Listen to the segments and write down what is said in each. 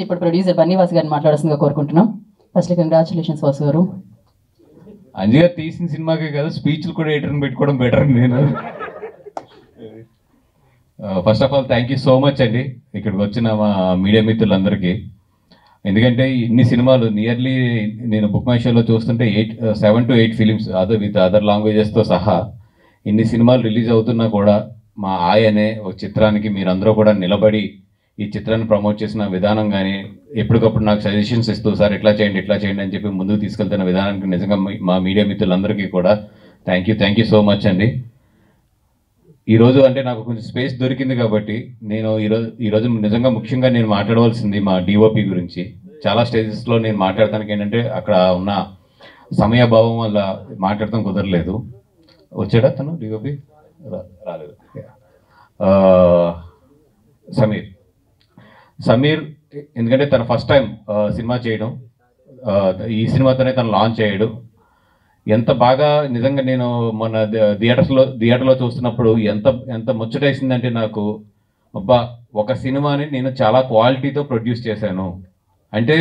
ఇప్పుడు ప్రొడ్యూసర్ బన్నీవాస్ గారిని మాట్లాడాల్సిందిగా కోరుకుంటున్నాం. ఫస్ట్ కంగ్రాచులేషన్స్ వాసు గారు. అంజయ్య తీసిన సినిమాకే కదా స్పీచ్లు కూడా ఎడిటర్ని పెట్టుకోవడం బెటర్. నేను first of all thank you so much అండి ఇక్కడికి వచ్చిన మా మీడియా మిత్రులందరికీ. ఎందుకంటే ఇన్ని సినిమాలు నియర్లీ నేను బుక్ మై షోలో చూస్తుంటే 7 to 8 ఫిలిమ్స్ విత్ అదర్ లాంగ్వేజెస్తో సహా ఇన్ని సినిమాలు రిలీజ్ అవుతున్నా కూడా మా అనే ఒక చిత్రానికి మీరందరూ కూడా నిలబడి ఈ చిత్రాన్ని ప్రమోట్ చేసిన విధానం కానీ ఎప్పటికప్పుడు నాకు సజెషన్స్ ఇస్తూ సార్ ఇట్లా చేయండి అని చెప్పి ముందుకు తీసుకెళ్తున్న విధానానికి నిజంగా మా మీడియా మిత్రులందరికీ కూడా థ్యాంక్ యూ సో మచ్ అండి. ఈరోజు అంటే నాకు కొంచెం స్పేస్ దొరికింది కాబట్టి నేను ఈరోజు నిజంగా ముఖ్యంగా నేను మాట్లాడవలసింది మా డిఓపి గురించి. చాలా స్టేజెస్లో నేను మాట్లాడటానికి ఏంటంటే అక్కడ ఉన్న సమయాభావం వల్ల మాట్లాడటం కుదరలేదు. వచ్చాడా తను డిఓపి? రాలేదు. సమీర్ ఎందుకంటే తన ఫస్ట్ టైం సినిమా చేయడం, ఈ సినిమాతోనే తను లాంచ్ అయ్యాడు. ఎంత బాగా నిజంగా నేను మొన్న థియేటర్లో చూస్తున్నప్పుడు ఎంత ముచ్చటేసిందంటే నాకు, అబ్బా ఒక సినిమాని నేను చాలా క్వాలిటీతో ప్రొడ్యూస్ చేశాను. అంటే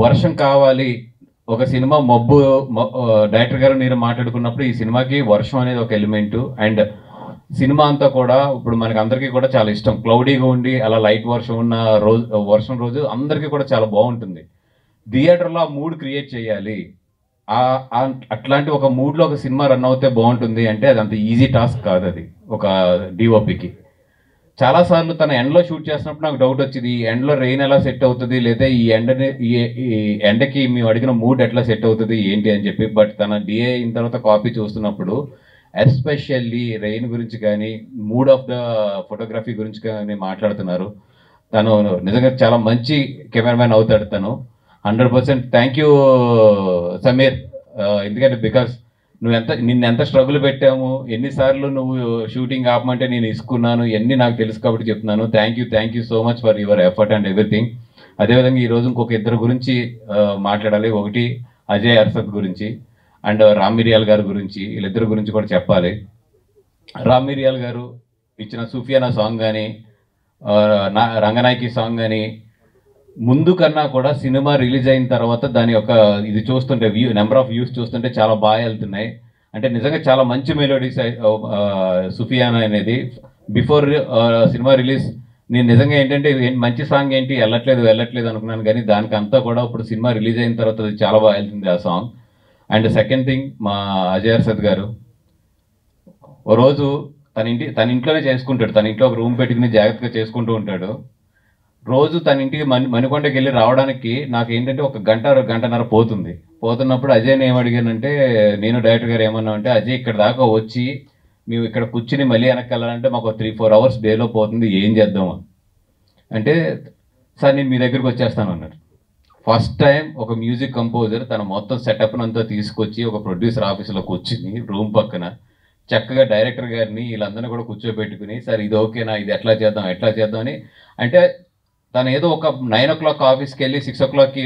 వర్షం కావాలి, ఒక సినిమా మబ్బు, డైరెక్టర్ గారు నేను మాట్లాడుకున్నప్పుడు ఈ సినిమాకి వర్షం అనేది ఒక ఎలిమెంటు. అండ్ సినిమా అంతా కూడా ఇప్పుడు మనకి అందరికీ కూడా చాలా ఇష్టం, క్లౌడీగా ఉండి అలా లైట్ వర్షం ఉన్న వర్షం రోజు అందరికీ కూడా చాలా బాగుంటుంది. థియేటర్లో ఆ మూడ్ క్రియేట్ చేయాలి, అట్లాంటి ఒక మూడ్లో ఒక సినిమా రన్ అవుతే బాగుంటుంది అంటే అది అంత ఈజీ టాస్క్ కాదు అది ఒక డిఓపికి. చాలాసార్లు తన ఎండ్లో షూట్ చేసినప్పుడు నాకు డౌట్ వచ్చింది, ఈ ఎండ్లో రెయిన్ ఎలా సెట్ అవుతుంది, లేదా ఈ ఎండకి మేము అడిగిన మూడ్ ఎట్లా సెట్ అవుతుంది ఏంటి అని చెప్పి. బట్ తన డిఏ అయిన తర్వాత కాపీ చూస్తున్నప్పుడు ఎస్పెషల్లీ రెయిన్ గురించి కానీ మూడ్ ఆఫ్ ద ఫోటోగ్రఫీ గురించి కానీ మాట్లాడుతున్నారు. తను నిజంగా చాలా మంచి కెమెరామ్యాన్ అవుతాడు తను. 100% థ్యాంక్ యూ సమీర్. ఎందుకంటే బికాస్ నిన్ను ఎంత స్ట్రగుల్ పెట్టాము, ఎన్నిసార్లు నువ్వు షూటింగ్ ఆపమంటే నేను ఇసుకున్నాను, ఇవన్నీ నాకు తెలుసు కాబట్టి చెప్తున్నాను. Thank you so much for your effort and everything. అదేవిధంగా ఈరోజు ఇంకొక ఇద్దరు గురించి మాట్లాడాలి. ఒకటి అజయ్ అర్షద్ గురించి అండ్ రామ్ మిరియాల్ గారి గురించి. వీళ్ళిద్దరి గురించి కూడా చెప్పాలి. రామ్ మిరియాల్ గారు ఇచ్చిన సూఫియానా సాంగ్ కానీ రంగనాయకి సాంగ్ కానీ ముందు కన్నా కూడా సినిమా రిలీజ్ అయిన తర్వాత దాని యొక్క ఇది చూస్తుంటే నెంబర్ ఆఫ్ వ్యూస్ చూస్తుంటే చాలా బాగా వెళ్తున్నాయి. అంటే నిజంగా చాలా మంచి మెలోడీస్ సుఫియానా అనేది. బిఫోర్ సినిమా రిలీజ్ నేను నిజంగా ఏంటంటే మంచి సాంగ్ ఏంటి వెళ్ళట్లేదు అనుకున్నాను, కానీ దానికి అంతా కూడా ఇప్పుడు సినిమా రిలీజ్ అయిన తర్వాత అది చాలా బాగా వెళ్తుంది ఆ సాంగ్. అండ్ సెకండ్ థింగ్ మా అజయ్ అర్షద్ గారు ఓ రోజు తన ఇంట్లోనే చేసుకుంటాడు. తన ఇంట్లో ఒక రూమ్ పెట్టుకుని జాగ్రత్తగా చేసుకుంటూ ఉంటాడు. రోజు తన ఇంటికి మణికొండకి వెళ్ళి రావడానికి నాకు ఏంటంటే ఒక గంటన్నర పోతున్నప్పుడు అజయ్ని ఏమడిగానంటే, నేను డైరెక్టర్ గారు ఏమన్నా అంటే, అజయ్ ఇక్కడ దాకా వచ్చి మేము ఇక్కడ కూర్చుని మళ్ళీ వెనక్కి వెళ్ళాలంటే మాకు 3-4 అవర్స్ డేలో పోతుంది, ఏం చేద్దాం అంటే, సార్ నేను మీ దగ్గరికి వచ్చేస్తాను అన్నారు. ఫస్ట్ టైం ఒక మ్యూజిక్ కంపోజర్ తన మొత్తం సెటప్ను అంతా తీసుకొచ్చి ఒక ప్రొడ్యూసర్ ఆఫీసులో కూర్చుని రూమ్ పక్కన చక్కగా డైరెక్టర్ గారిని వీళ్ళందరినీ కూడా కూర్చోబెట్టుకుని, సార్ ఇది ఓకేనా, ఇది ఎట్లా చేద్దాం అని. అంటే తను ఏదో ఒక 9 o'clock ఆఫీస్కి వెళ్ళి 6 o'clockకి